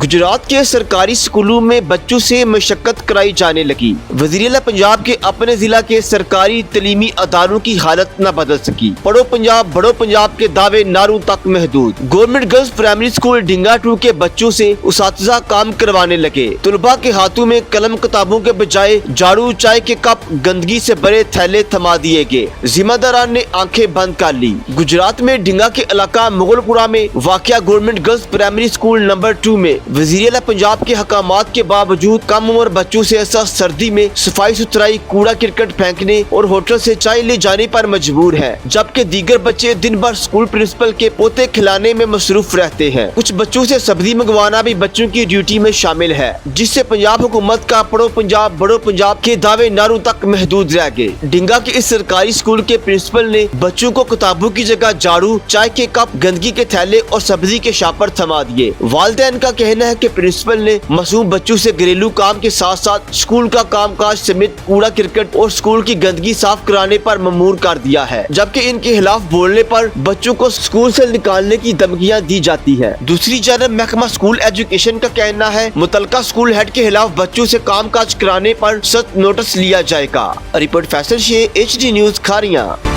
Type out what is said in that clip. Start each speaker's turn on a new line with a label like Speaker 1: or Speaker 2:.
Speaker 1: गुजरात के सरकारी स्कूलों में बच्चों से मशक्कत कराई जाने लगी। वज़ीर आला पंजाब के अपने जिला के सरकारी तलीमी अदारों की हालत न बदल सकी। पढ़ो पंजाब बड़ो पंजाब के दावे नारों तक महदूद। गवर्नमेंट गर्ल्स प्राइमरी स्कूल ढिंगा 2 के बच्चों से उसातिज़ा काम करवाने लगे। तुलबा के हाथों में कलम किताबों के बजाय झाड़ू, चाय के कप, गंदगी से भरे थैले थमा दिए गए। जिम्मेदारान ने आंखें बंद कर ली। गुजरात में ढिंगा के इलाका मुगलपुरा में वाक़या government girls primary school number 2 में वज़ीर आला पंजाब के हकामात के बावजूद कम उम्र बच्चों से ऐसा सर्दी में सफाई सुथराई, कूड़ा करकट फेंकने और होटल से चाय ले जाने पर मजबूर है, जबकि दीगर बच्चे दिन भर स्कूल प्रिंसिपल के पोते खिलाने में मसरूफ रहते हैं। कुछ बच्चों से सब्जी मंगवाना भी बच्चों की ड्यूटी में शामिल है, जिससे पंजाब हुकूमत का पढ़ो पंजाब बड़ो पंजाब के दावे नारों तक महदूद रह गए। ढिंगा के इस सरकारी स्कूल के प्रिंसिपल ने बच्चों को किताबों की जगह झाड़ू, चाय के कप, गंदगी के थैले और सब्जी के शापर थमा दिए। वालिदैन का कहना है कि प्रिंसिपल ने मासूम बच्चों से घरेलू काम के साथ साथ स्कूल का कामकाज समेत कूड़ा करकट और स्कूल की गंदगी साफ कराने पर ममूर कर दिया है, जबकि इनके खिलाफ बोलने पर बच्चों को स्कूल से निकालने की धमकियां दी जाती है। दूसरी जानब महकमा स्कूल एजुकेशन का कहना है मुतलका स्कूल हेड के खिलाफ बच्चों से कामकाज कराने पर सख्त नोटिस लिया जाएगा। Report Faisal Sheikh, HD news Khariyan.